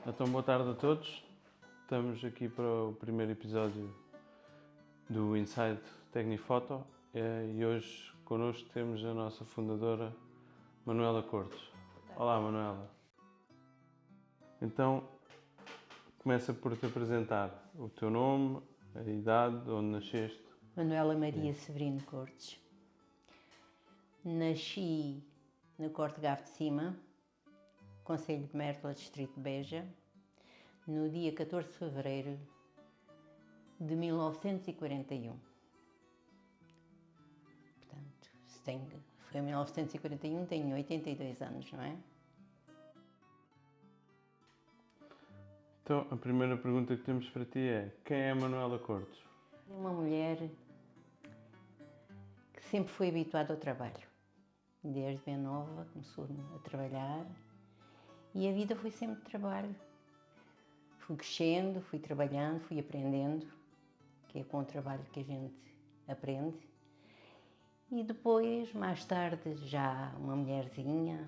Então, boa tarde a todos. Estamos aqui para o primeiro episódio do Inside Tecnifoto e hoje connosco temos a nossa fundadora Manuela Cortes. Olá, Manuela. Então, começa por te apresentar o teu nome, a idade, onde nasceste. Manuela Maria Severino Cortes. Nasci no Corte Gavo de Cima, Concelho de Mértola, Distrito de Beja, no dia 14 de fevereiro de 1941. Portanto, foi em 1941, tenho 82 anos, não é? Então, a primeira pergunta que temos para ti é: quem é a Manuela Cortes? É uma mulher que sempre foi habituada ao trabalho. Desde bem nova começou a trabalhar e a vida foi sempre trabalho. Fui crescendo, fui trabalhando, fui aprendendo, que é com o trabalho que a gente aprende. E depois, mais tarde, já uma mulherzinha,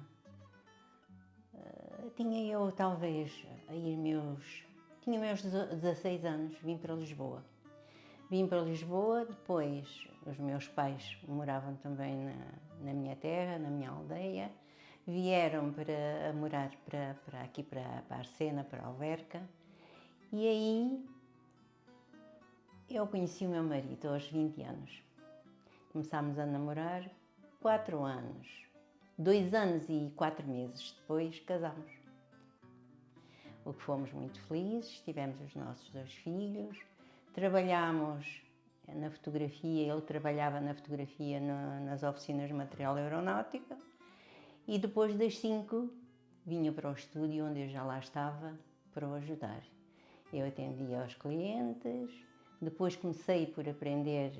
tinha eu talvez tinha meus 16 anos, vim para Lisboa. Vim para Lisboa, depois os meus pais moravam também na minha terra, na minha aldeia, vieram para morar aqui para Arcena, para Alverca, e aí eu conheci o meu marido aos 20 anos. Começámos a namorar 4 anos, 2 anos e 4 meses depois casámos. O que fomos muito felizes, tivemos os nossos 2 filhos, trabalhámos na fotografia, ele trabalhava na fotografia nas oficinas de material aeronáutico e depois das 5 vinha para o estúdio onde eu já lá estava para o ajudar. Eu atendia aos clientes, depois comecei por aprender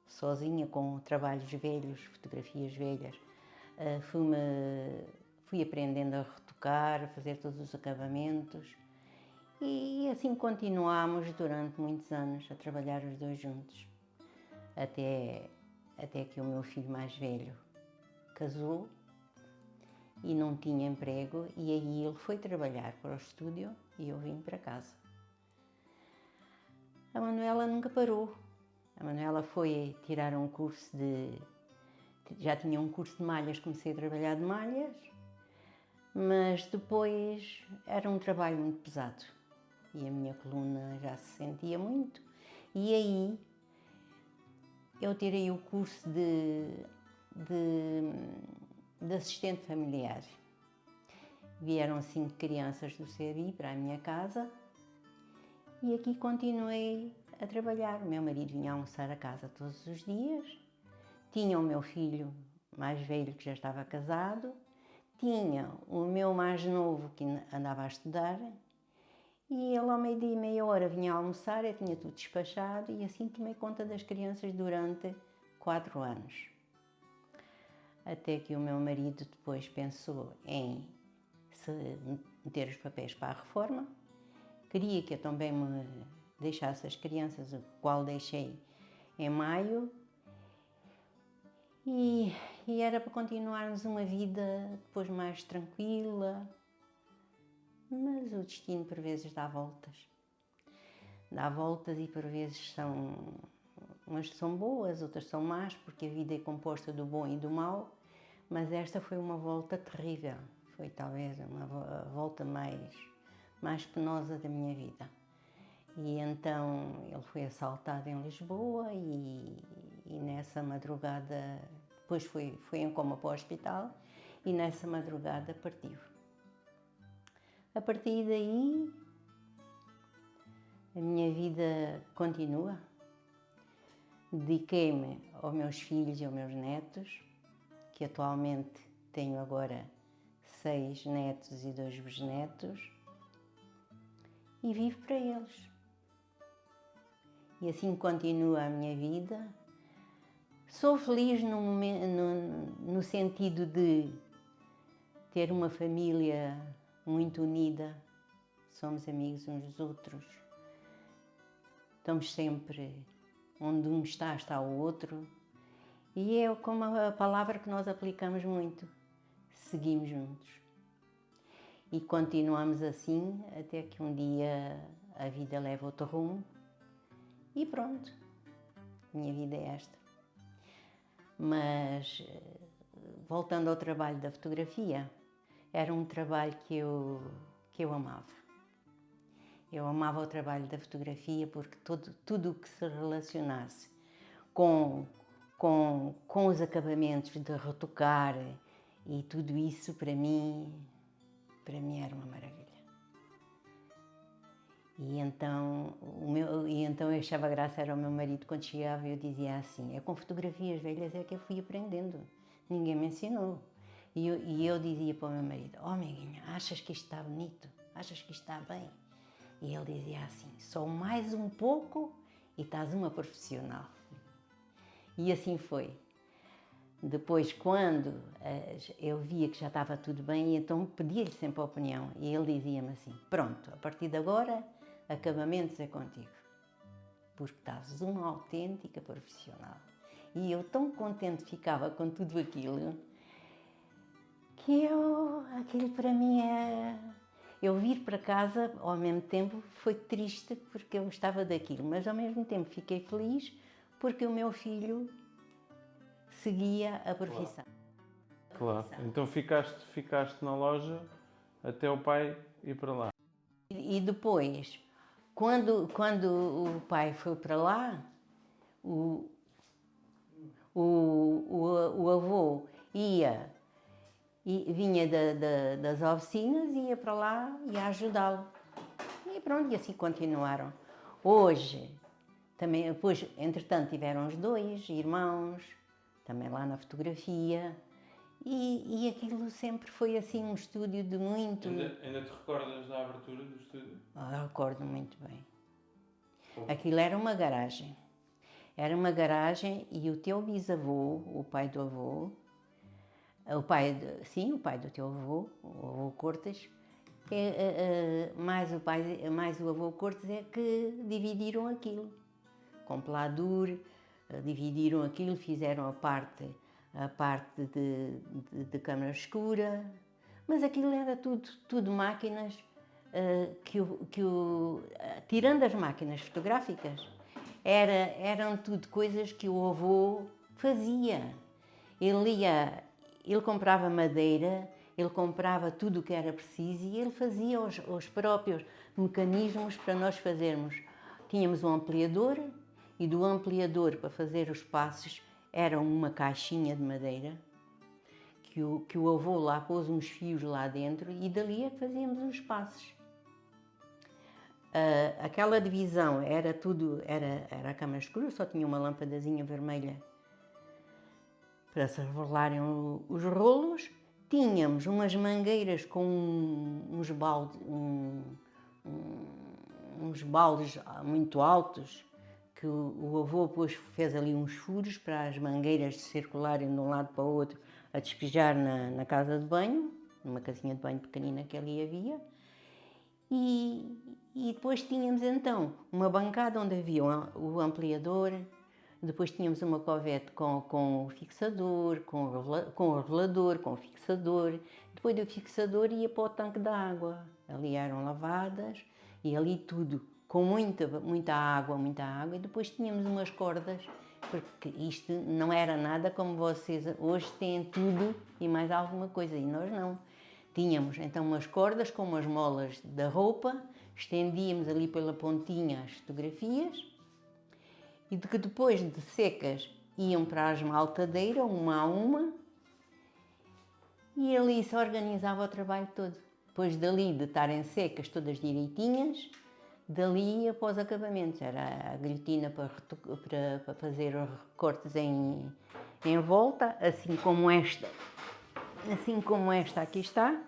sozinha com trabalhos velhos, fotografias velhas, fui aprendendo a retocar, a fazer todos os acabamentos e assim continuámos durante muitos anos a trabalhar os dois juntos, até que o meu filho mais velho casou e não tinha emprego e aí ele foi trabalhar para o estúdio e eu vim para casa. A Manuela nunca parou. A Manuela foi tirar um curso já tinha um curso de malhas, comecei a trabalhar de malhas, mas depois era um trabalho muito pesado e a minha coluna já se sentia muito e aí eu tirei o curso de assistente familiar. Vieram 5 crianças do CEBI para a minha casa e aqui continuei a trabalhar. O meu marido vinha almoçar a casa todos os dias, tinha o meu filho mais velho que já estava casado, tinha o meu mais novo que andava a estudar e ele ao meio-dia e meia hora vinha almoçar, eu tinha tudo despachado e assim tomei conta das crianças durante 4 anos. Até que o meu marido depois pensou em meter os papéis para a reforma, queria que eu também me deixasse as crianças, o qual deixei em maio, e era para continuarmos uma vida depois mais tranquila, mas o destino por vezes dá voltas. Dá voltas e por vezes umas são boas, outras são más, porque a vida é composta do bom e do mau, mas esta foi uma volta terrível, foi talvez a volta mais penosa da minha vida. E então ele foi assaltado em Lisboa e nessa madrugada, depois foi em coma para o hospital e nessa madrugada partiu. A partir daí, a minha vida continua. Dediquei-me aos meus filhos e aos meus netos, que atualmente tenho agora 6 netos e 2 bisnetos, e vivo para eles. E assim continua a minha vida. Sou feliz no sentido de ter uma família muito unida, somos amigos uns dos outros, estamos sempre onde um está o outro, e é como a palavra que nós aplicamos muito, seguimos juntos. e continuamos assim até que um dia a vida leva outro rumo e pronto, minha vida é esta. Mas, voltando ao trabalho da fotografia, era um trabalho que eu amava. Eu amava o trabalho da fotografia porque tudo o que se relacionasse com os acabamentos de retocar e tudo isso para mim era uma maravilha. E então eu achava graça era o meu marido quando chegava e eu dizia assim, é com fotografias velhas é que eu fui aprendendo, ninguém me ensinou. E eu dizia para o meu marido, oh amiguinha, achas que isto está bonito? Achas que isto está bem? E ele dizia assim, só mais um pouco e estás uma profissional. E assim foi. Depois, quando eu via que já estava tudo bem, então pedia-lhe sempre a opinião. E ele dizia-me assim, pronto, a partir de agora, acabamentos é contigo. Porque estás uma autêntica profissional. E eu tão contente ficava com tudo aquilo, que aquilo para mim é... Eu vir para casa, ao mesmo tempo, foi triste porque eu gostava daquilo, mas ao mesmo tempo fiquei feliz porque o meu filho seguia a profissão. Claro. Então ficaste na loja até o pai ir para lá. E depois, quando o pai foi para lá, o avô vinha das oficinas e ia para lá e ia ajudá-lo. E pronto, e assim continuaram. Hoje, também, depois, entretanto, tiveram os dois irmãos, também lá na fotografia, e aquilo sempre foi assim um estúdio de muito... Ainda te recordas da abertura do estúdio? Recordo muito bem. Aquilo era uma garagem. Era uma garagem e o teu bisavô, o pai do avô, o pai do teu avô, o avô Cortes, mais o avô Cortes é que dividiram aquilo. Com pladur, dividiram aquilo, fizeram a parte de câmara escura, mas aquilo era tudo máquinas tirando as máquinas fotográficas, eram tudo coisas que o avô fazia. Ele comprava madeira, ele comprava tudo o que era preciso e ele fazia os próprios mecanismos para nós fazermos. Tínhamos um ampliador e do ampliador para fazer os passos era uma caixinha de madeira que o avô lá pôs uns fios lá dentro e dali é que fazíamos os passos. Aquela divisão era a câmara escura, só tinha uma lâmpadazinha vermelha para se revelarem os rolos. Tínhamos umas mangueiras com uns baldes muito altos, que o avô depois fez ali uns furos para as mangueiras circularem de um lado para o outro a despejar na casa de banho, numa casinha de banho pequenina que ali havia. E depois tínhamos então uma bancada onde havia o ampliador, depois tínhamos uma covete com o fixador, com o revelador, com o fixador. Depois do fixador ia para o tanque de água. Ali eram lavadas e ali tudo, com muita água. E depois tínhamos umas cordas, porque isto não era nada como vocês hoje têm tudo e mais alguma coisa, e nós não. Tínhamos então umas cordas com umas molas da roupa, estendíamos ali pela pontinha as fotografias e que depois de secas iam para a esmaltadeira, uma a uma, e ali se organizava o trabalho todo. Depois dali de estarem secas todas direitinhas, dali ia para os acabamentos. Era a guilhotina para fazer os recortes em volta, assim como esta aqui está,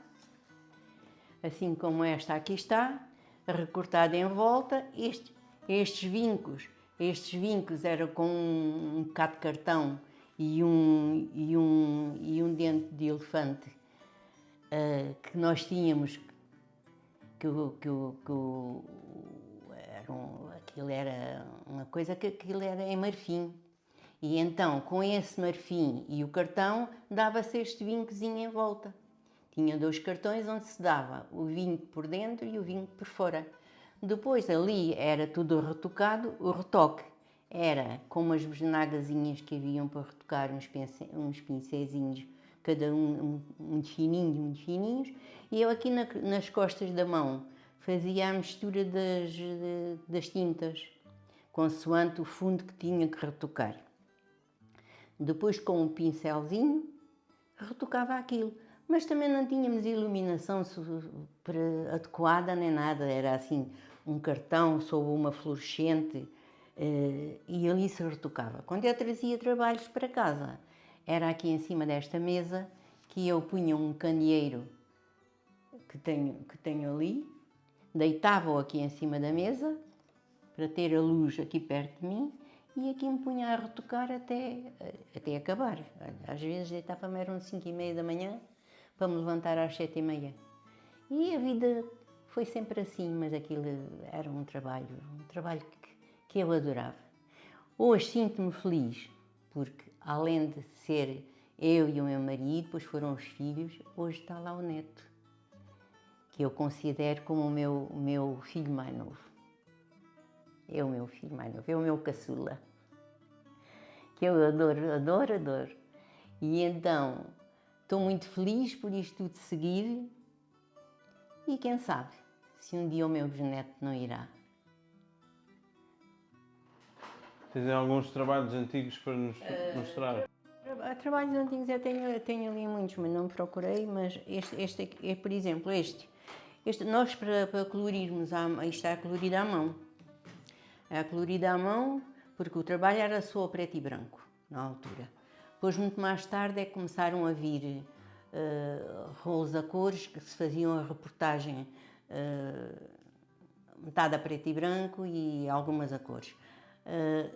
recortada em volta. Estes vincos eram com um bocado de cartão e um dente de elefante que nós tínhamos, aquilo era uma coisa que aquilo era em marfim. E então, com esse marfim e o cartão, dava-se este vincozinho em volta. Tinha 2 cartões onde se dava o vinho por dentro e o vinho por fora. Depois ali era tudo retocado, o retoque era com umas besnagazinhas que haviam para retocar, uns pincézinhos, cada um muito fininhos, e eu aqui nas costas da mão fazia a mistura das tintas, consoante o fundo que tinha que retocar. Depois, com um pincelzinho, retocava aquilo. Mas também não tínhamos iluminação adequada nem nada. Era assim, um cartão sob uma fluorescente e ali se retocava. Quando eu trazia trabalhos para casa, era aqui em cima desta mesa que eu punha um candeeiro que tenho ali, deitava-o aqui em cima da mesa para ter a luz aqui perto de mim e aqui me punha a retocar até acabar. Às vezes deitava-me, eram 5h30 da manhã, para me levantar às 7h30. E a vida foi sempre assim, mas aquilo era um trabalho que eu adorava. Hoje sinto-me feliz, porque além de ser eu e o meu marido, depois foram os filhos, hoje está lá o neto, que eu considero como o meu filho mais novo. É o meu filho mais novo, é o meu caçula, que eu adoro. E então, estou muito feliz por isto tudo seguir e quem sabe, se um dia o meu bisneto não irá. Tens alguns trabalhos antigos para nos mostrar? Trabalhos antigos eu tenho ali muitos, mas não procurei, mas este aqui, por exemplo, este nós para colorirmos, isto está colorido à mão. É colorido à mão porque o trabalho era só preto e branco, na altura. Depois, muito mais tarde, é que começaram a vir rolos a cores, que se faziam a reportagem metade a preto e branco e algumas a cores.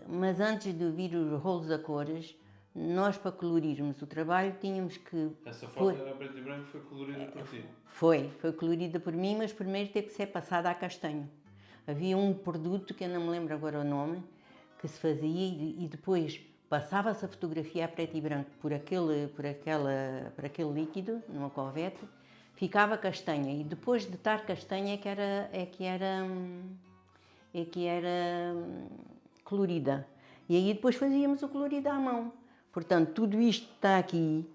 Mas antes de vir os rolos a cores, nós para colorirmos o trabalho tínhamos que... Essa foto era preto e branco, foi colorida por ti? Foi colorida por mim, mas primeiro teve que ser passada a castanho. Havia um produto, que eu não me lembro agora o nome, que se fazia e depois passava-se a fotografia a preto e branco por aquele líquido, numa covete, ficava castanha e depois de estar castanha é que era colorida. E aí depois fazíamos o colorido à mão. Portanto, tudo isto está aqui,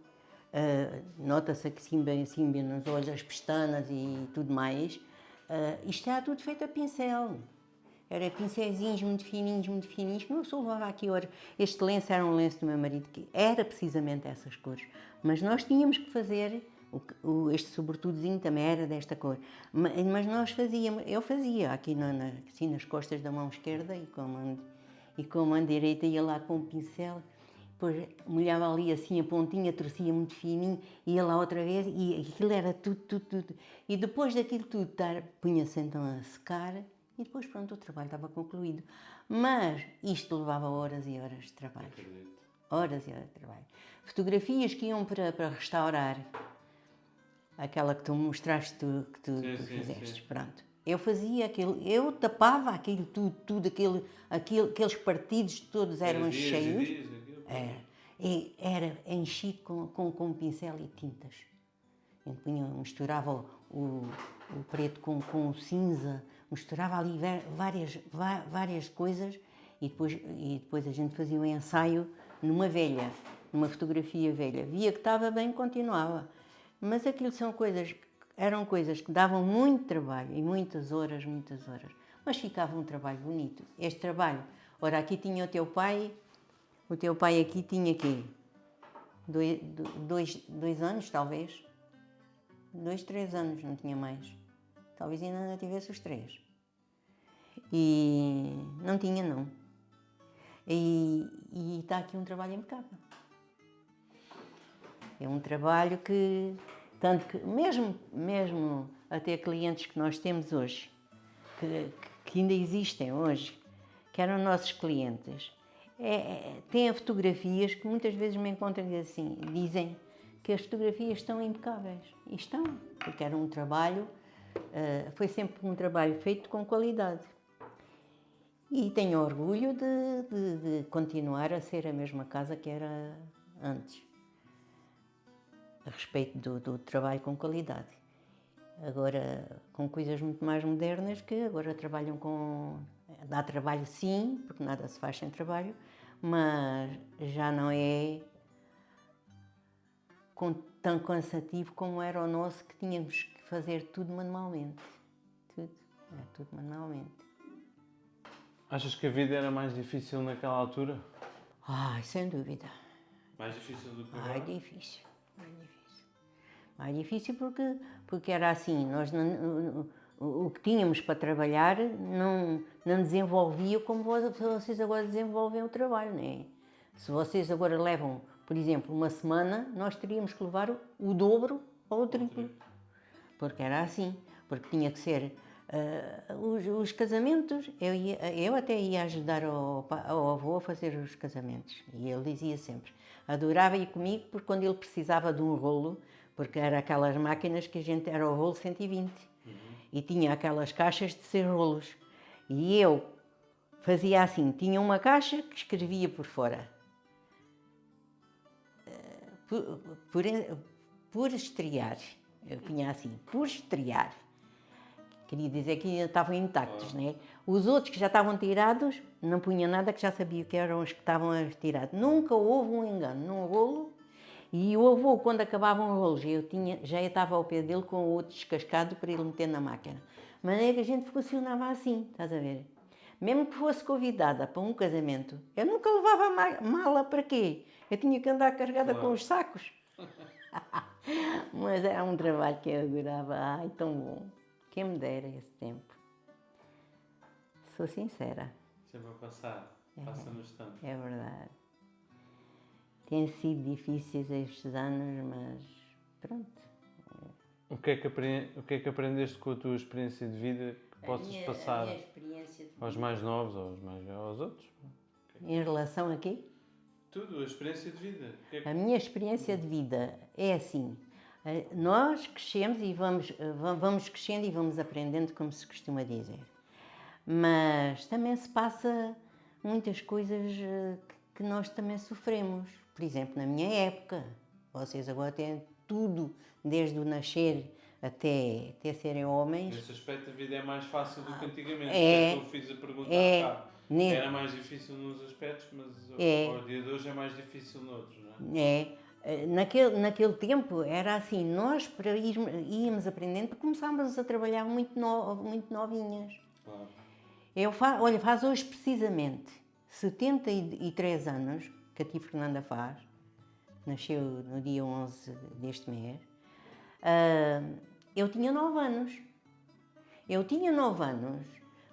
nota-se aqui assim bem nos olhos, as pestanas e tudo mais. Isto está tudo feito a pincel. Era pincéis muito fininhos, que não se levava aqui a este lenço era um lenço do meu marido, que era precisamente essas cores. Mas nós tínhamos que fazer, este sobretudozinho também era desta cor. Mas eu fazia aqui assim nas costas da mão esquerda e com a mão direita ia lá com o pincel. Depois molhava ali assim a pontinha, torcia muito fininho, ia lá outra vez e aquilo era tudo. E depois daquilo tudo punha-se então a secar e depois pronto, o trabalho estava concluído. Mas isto levava horas e horas de trabalho. Horas e horas de trabalho. Fotografias que iam para restaurar, aquela que tu mostraste que tu fizeste, pronto. Eu fazia aquilo, eu tapava aquilo tudo, aqueles partidos todos eram cheios. Era enchido com pincel e tintas. Misturava o preto com o cinza, misturava ali várias coisas e depois a gente fazia um ensaio numa fotografia velha. Via que estava bem, continuava. Mas aquilo eram coisas que davam muito trabalho e muitas horas, mas ficava um trabalho bonito. Este trabalho, ora aqui tinha o teu pai aqui tinha quê? 2 anos, talvez. 2, 3 anos, não tinha mais. Talvez ainda não tivesse os 3. E não tinha, não. E está aqui um trabalho impecável. É um trabalho que, tanto que, mesmo até clientes que nós temos hoje, que ainda existem hoje, que eram nossos clientes, têm fotografias que muitas vezes me encontram assim, dizem que as fotografias estão impecáveis. E estão, porque era um trabalho, foi sempre um trabalho feito com qualidade. E tenho orgulho de continuar a ser a mesma casa que era antes. a respeito do trabalho com qualidade. Agora, com coisas muito mais modernas que agora trabalham com... Dá trabalho sim, porque nada se faz sem trabalho, mas já não é tão cansativo como era o nosso, que tínhamos que fazer tudo manualmente. Tudo manualmente. Achas que a vida era mais difícil naquela altura? Ai, sem dúvida. Mais difícil do que Mais difícil. Mais difícil porque era assim, nós o que tínhamos para trabalhar não desenvolvia como vocês agora desenvolvem o trabalho, não é? Se vocês agora levam, por exemplo, uma semana, nós teríamos que levar o dobro ou o triplo. Porque era assim, porque tinha que ser os casamentos, eu até ia ajudar ao avô a fazer os casamentos, e ele dizia sempre, adorava ir comigo, porque quando ele precisava de um rolo, porque era aquelas máquinas que a gente era o rolo 120, e tinha aquelas caixas de 6 rolos, e eu fazia assim, tinha uma caixa que escrevia por fora, por estrear, eu punha assim, por estrear. Queria dizer que estavam intactos, não é? Os outros que já estavam tirados, não punha nada, que já sabia que eram os que estavam tirados. Nunca houve um engano num rolo, e o avô, quando acabavam os rolos, já estava ao pé dele com o outro descascado para ele meter na máquina. De maneira que a gente funcionava assim, estás a ver? Mesmo que fosse convidada para um casamento, eu nunca levava mala para quê? Eu tinha que andar carregada com os sacos. Mas era um trabalho que eu adorava. Ai, tão bom. Quem me dera esse tempo. Sou sincera. Sempre a passar. Passa no instante. É verdade. Têm sido difíceis estes anos, mas pronto. O que é que aprendeste com a tua experiência de vida que possas passar aos mais novos ou aos outros? Em relação a quê? Tudo, a experiência de vida. A minha experiência de vida é assim. Nós crescemos e vamos crescendo e vamos aprendendo, como se costuma dizer. Mas também se passa muitas coisas que nós também sofremos. Por exemplo, na minha época, vocês agora têm tudo, desde o nascer até serem homens. Nesse aspecto a vida é mais fácil do que antigamente. É, eu fiz a pergunta há bocado. né? Era mais difícil nos aspectos, mas ao dia de hoje é mais difícil noutros, não é? Naquele tempo era assim, nós íamos aprendendo porque começámos a trabalhar muito novinhas. Claro. Olha, faz hoje precisamente 73 anos que a tia Fernanda faz, nasceu no dia 11 deste mês. Eu tinha 9 anos.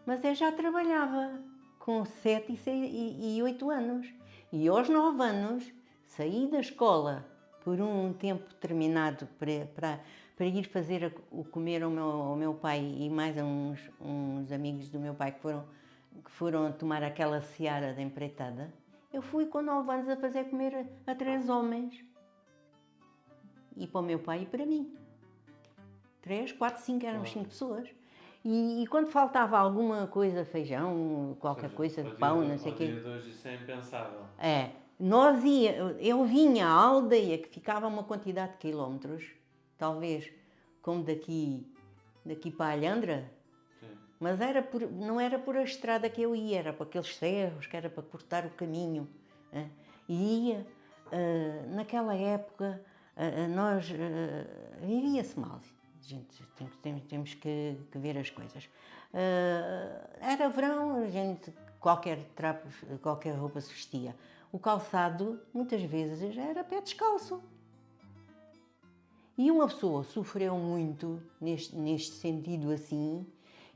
Mas eu já trabalhava com 7 e 8 anos. E aos 9 anos saí da escola por um tempo determinado para ir fazer o comer ao meu pai e mais a uns amigos do meu pai que foram tomar aquela seara da empreitada. Eu fui com 9 anos a fazer comer a 3 homens. E para o meu pai e para mim. 3, 4, 5, éramos 5 pessoas. E quando faltava alguma coisa, feijão, qualquer coisa, pão, não sei o quê. Ao dia de hoje isso é impensável. Eu vinha à aldeia, que ficava a uma quantidade de quilómetros, talvez como daqui para a Alhandra, Sim. mas não era por a estrada que eu ia, era para aqueles cerros, que era para cortar o caminho. E ia, naquela época, nós vivia-se mal. Gente, temos que ver as coisas. Era verão, a gente, qualquer roupa se vestia. O calçado, muitas vezes, era pé descalço. E uma pessoa sofreu muito neste sentido assim,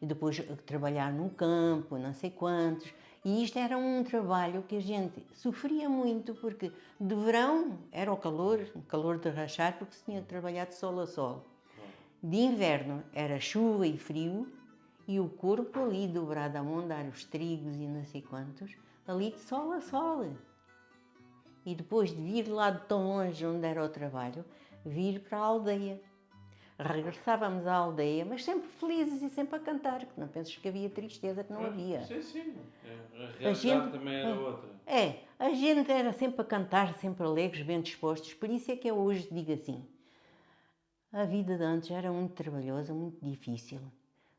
e depois trabalhar no campo, não sei quantos. E isto era um trabalho que a gente sofria muito, porque de verão era o calor de rachar, porque se tinha de trabalhar de sol a sol. De inverno era chuva e frio, e o corpo ali dobrado a mondar os trigos e não sei quantos, ali de sol a sol. E depois de vir lá de tão longe onde era o trabalho, vir para a aldeia. Regressávamos à aldeia, mas sempre felizes e sempre a cantar, que não penses que havia tristeza, que não havia. Sim. A realidade também era outra. A gente era sempre a cantar, sempre alegres, bem dispostos, por isso é que eu hoje digo assim, A vida de antes era muito trabalhosa, muito difícil.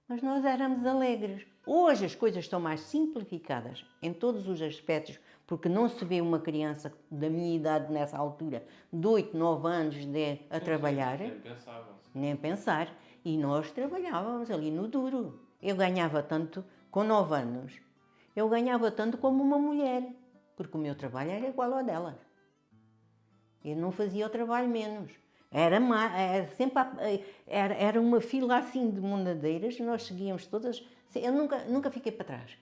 Mas nós éramos alegres. Hoje as coisas estão mais simplificadas em todos os aspectos, porque não se vê uma criança da minha idade nessa altura, de 8, 9 anos, a trabalhar, Nem pensava. nem pensar. E nós trabalhávamos ali no duro. Eu ganhava tanto com 9 anos. Eu ganhava tanto como uma mulher, porque o meu trabalho era igual ao dela. Eu não fazia o trabalho menos. Era uma fila assim de monadeiras, nós seguíamos todas. Eu nunca fiquei para trás.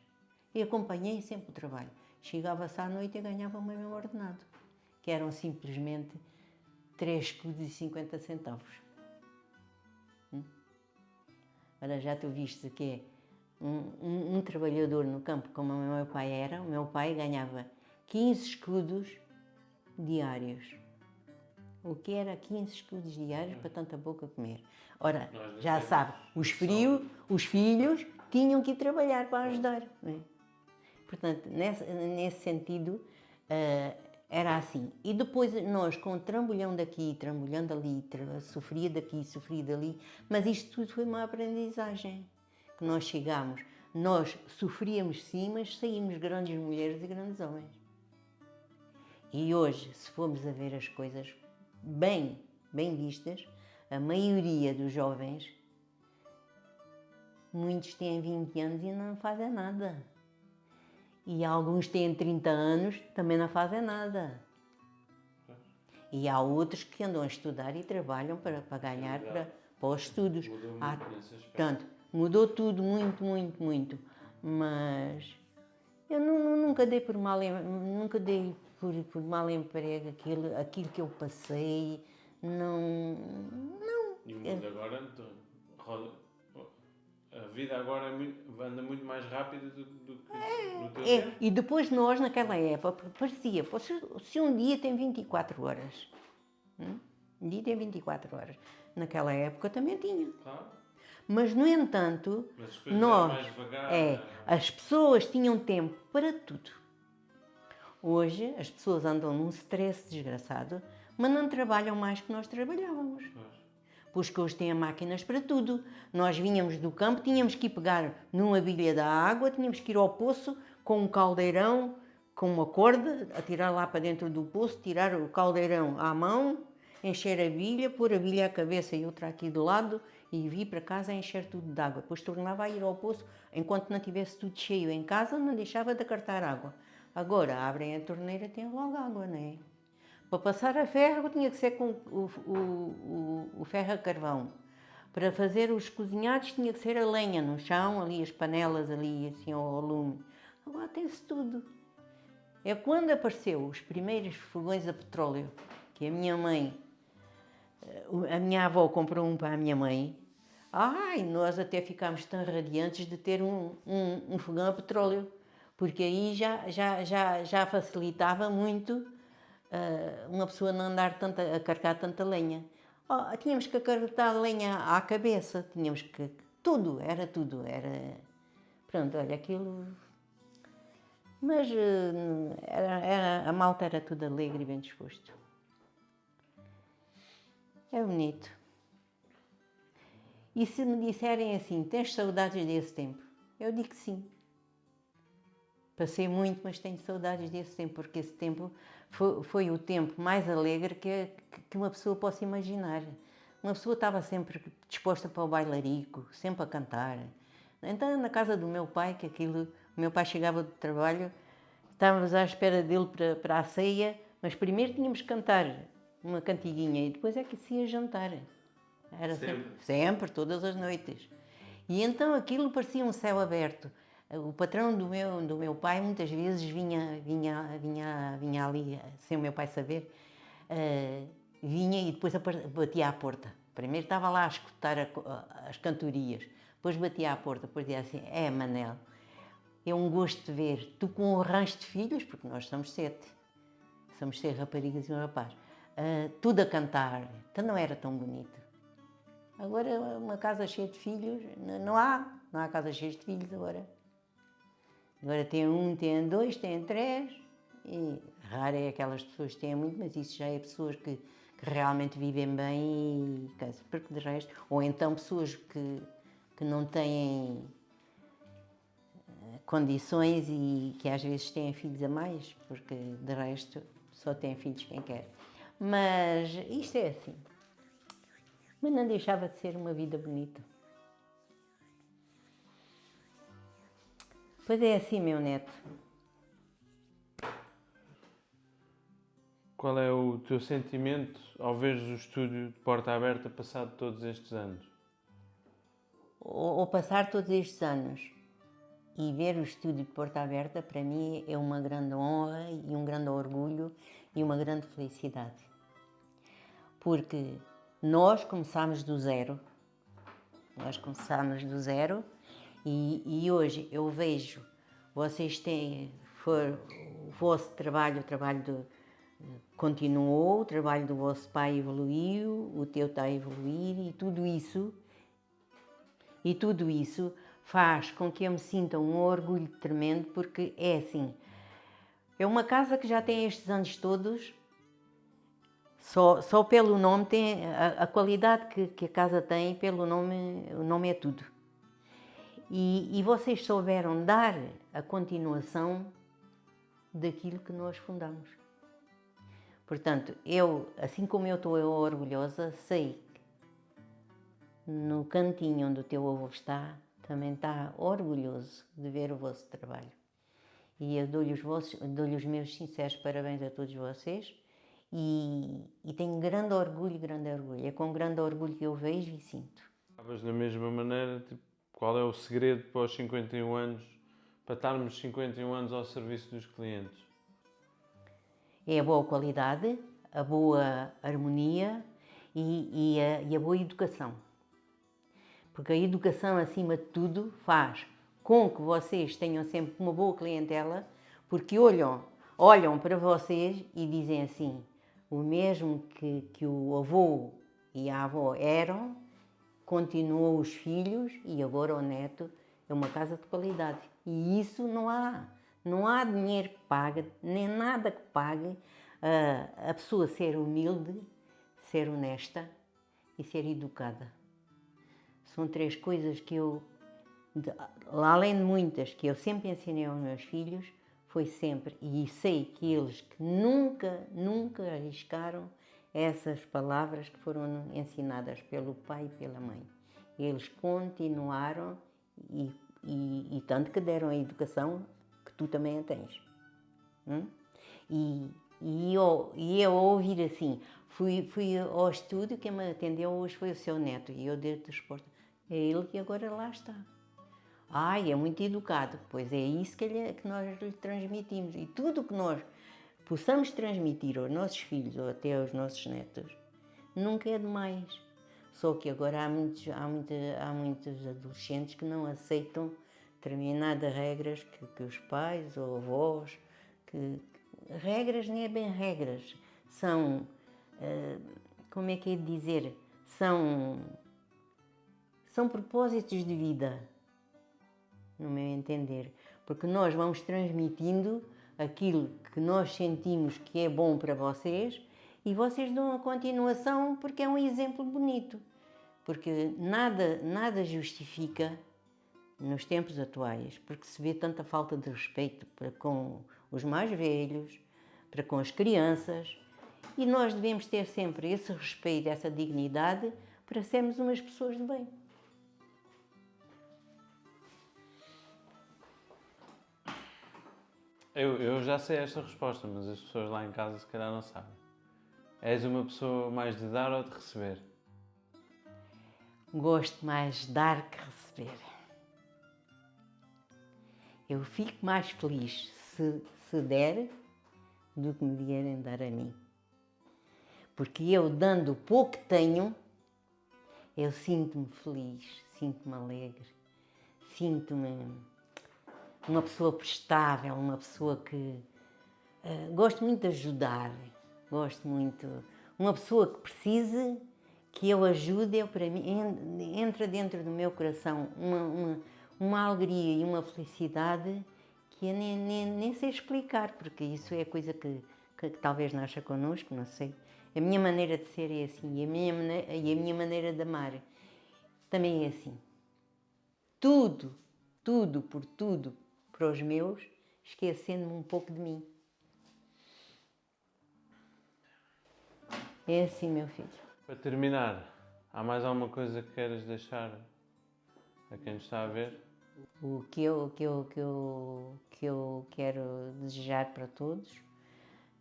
E acompanhei sempre o trabalho. Chegava-se à noite e ganhava o meu ordenado, que eram simplesmente 3 escudos e 50 centavos. Ora, já tu viste que é um trabalhador no campo como o meu pai era. O meu pai ganhava 15 escudos diários. O que era 15 escudos diários para tanta boca comer? Ora, já sabe, os filhos tinham que ir trabalhar para ajudar. Não é? Portanto, nesse sentido, era assim. E depois nós, com trambolhão daqui, trambolhão dali, sofria daqui, sofria dali, mas isto tudo foi uma aprendizagem. Que nós chegámos, nós sofríamos sim, mas saímos grandes mulheres e grandes homens. E hoje, se formos a ver as coisas bem vistas, a maioria dos jovens, muitos têm 20 anos e não fazem nada. E alguns têm 30 anos, também não fazem nada. E há outros que andam a estudar e trabalham para ganhar para os estudos. Mudou muito nesse aspecto. Portanto, mudou tudo muito. Mas eu nunca dei por mal emprego aquilo que eu passei. Não. E o mundo agora, a vida agora anda muito mais rápida do que no teu tempo. E depois nós, naquela época, parecia, se um dia tem 24 horas, um dia tem 24 horas, naquela época também tinha. Claro. Mas, no entanto, Mas as coisas eram mais devagar. as pessoas tinham tempo para tudo. Hoje, as pessoas andam num stress desgraçado, mas não trabalham mais que nós trabalhávamos. Pois que hoje têm máquinas para tudo. Nós vinhamos do campo, tínhamos que ir pegar numa bilha da água, tínhamos que ir ao poço com um caldeirão, com uma corda, atirar lá para dentro do poço, tirar o caldeirão à mão, encher a bilha, pôr a bilha à cabeça e outra aqui do lado e vir para casa a encher tudo de água. Depois tornava a ir ao poço, enquanto não tivesse tudo cheio em casa, não deixava de acartar água. Agora abrem a torneira e tem logo água, não é? Para passar a ferro tinha que ser com o ferro a carvão. Para fazer os cozinhados tinha que ser a lenha no chão, ali as panelas ali assim ao lume. Agora tem-se tudo. É quando apareceu os primeiros fogões a petróleo, que a minha avó comprou um para a minha mãe. Nós até ficámos tão radiantes de ter um fogão a petróleo, porque aí já facilitava muito uma pessoa não andar a carregar tanta lenha. Tínhamos que acarretar lenha à cabeça, tínhamos que... Tudo. Pronto, olha, aquilo... Mas a malta era tudo alegre e bem disposto. É bonito. E se me disserem assim, tens saudades desse tempo? Eu digo que sim. Passei muito, mas tenho saudades desse tempo, porque esse tempo foi o tempo mais alegre que uma pessoa possa imaginar. Uma pessoa estava sempre disposta para o bailarico, sempre a cantar. Então, na casa do meu pai, o meu pai chegava do trabalho, estávamos à espera dele para a ceia, mas primeiro tínhamos que cantar uma cantiguinha e depois é que se ia jantar. Era sempre, todas as noites. E então aquilo parecia um céu aberto. O patrão do meu pai muitas vezes vinha ali, sem o meu pai saber, vinha e depois batia à porta. Primeiro estava lá a escutar as cantorias, depois batia à porta, depois dizia assim, Manel, é um gosto de ver, tu com um rancho de filhos, porque nós somos 7 raparigas e um rapaz, tudo a cantar, então não era tão bonito. Agora uma casa cheia de filhos, não há casa cheia de filhos agora. Agora tem um, tem dois, tem 3 e raro é aquelas pessoas que têm muito, mas isso já é pessoas que que realmente vivem bem, porque de resto, ou então pessoas que não têm condições e que às vezes têm filhos a mais, porque de resto só têm filhos quem quer. Mas isto é assim. Mas não deixava de ser uma vida bonita. Pois é assim, meu neto. Qual é o teu sentimento ao veres o estúdio de porta aberta passado todos estes anos? Ou passar todos estes anos e ver o estúdio de porta aberta, para mim é uma grande honra e um grande orgulho e uma grande felicidade. Porque nós começámos do zero. E hoje eu vejo, vocês têm, o vosso trabalho, continuou, o trabalho do vosso pai evoluiu, o teu está a evoluir e tudo isso faz com que eu me sinta um orgulho tremendo, porque é assim, é uma casa que já tem estes anos todos, só pelo nome tem, a qualidade que a casa tem, pelo nome, o nome é tudo. E vocês souberam dar a continuação daquilo que nós fundamos. Portanto, eu, assim como eu estou orgulhosa, sei que no cantinho onde o teu avô está, também está orgulhoso de ver o vosso trabalho. E eu dou-lhe os meus sinceros parabéns a todos vocês e tenho grande orgulho. É com grande orgulho que eu vejo e sinto. Estavas da mesma maneira, tipo, qual é o segredo para os 51 anos, para estarmos 51 anos ao serviço dos clientes? É a boa qualidade, a boa harmonia e a boa educação. Porque a educação, acima de tudo, faz com que vocês tenham sempre uma boa clientela, porque olham para vocês e dizem assim, o mesmo que o avô e a avó eram, continuou os filhos e agora o neto, é uma casa de qualidade. E isso não há dinheiro que pague, nem nada que pague a pessoa ser humilde, ser honesta e ser educada. São 3 coisas que eu, além de muitas que eu sempre ensinei aos meus filhos, foi sempre, e sei que eles que nunca arriscaram essas palavras que foram ensinadas pelo pai e pela mãe. Eles continuaram e tanto que deram a educação que tu também a tens. E eu ouvir assim, fui ao estúdio, quem me atendeu hoje foi o seu neto, e eu dei-te a resposta, é ele que agora lá está. Ai, é muito educado, pois é isso que nós lhe transmitimos, e tudo o que nós possamos transmitir aos nossos filhos ou até aos nossos netos, nunca é demais. Só que agora há muitos adolescentes que não aceitam determinadas regras que os pais ou avós, regras nem é bem regras, são, como é que é de dizer, são propósitos de vida, no meu entender, porque nós vamos transmitindo aquilo que nós sentimos que é bom para vocês e vocês dão a continuação porque é um exemplo bonito, porque nada justifica nos tempos atuais, porque se vê tanta falta de respeito para com os mais velhos, para com as crianças, e nós devemos ter sempre esse respeito, essa dignidade para sermos umas pessoas de bem. Eu já sei esta resposta, mas as pessoas lá em casa se calhar não sabem. És uma pessoa mais de dar ou de receber? Gosto mais de dar que receber. Eu fico mais feliz se der do que me vierem dar a mim. Porque eu, dando o pouco que tenho, eu sinto-me feliz, sinto-me alegre, sinto-me uma pessoa prestável, uma pessoa que... gosto muito de ajudar, gosto muito... Uma pessoa que precise, que eu ajude, para mim, entra dentro do meu coração uma alegria e uma felicidade que eu nem sei explicar, porque isso é coisa que talvez nasça connosco, não sei. A minha maneira de ser é assim, e a minha maneira de amar também é assim. Tudo, tudo, por tudo, para os meus, esquecendo-me um pouco de mim. É assim, meu filho. Para terminar, há mais alguma coisa que queres deixar a quem nos está a ver? O que eu quero desejar para todos,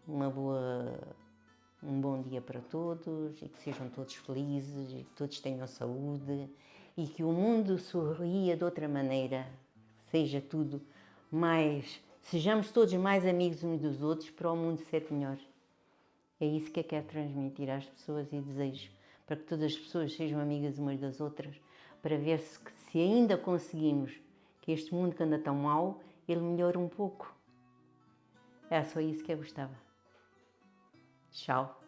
um bom dia para todos e que sejam todos felizes e que todos tenham saúde e que o mundo sorria de outra maneira, seja tudo mais, sejamos todos mais amigos uns dos outros para o mundo ser melhor. É isso que eu quero transmitir às pessoas e desejo para que todas as pessoas sejam amigas umas das outras, para ver se ainda conseguimos que este mundo que anda tão mau, ele melhore um pouco. É só isso que eu gostava. Tchau.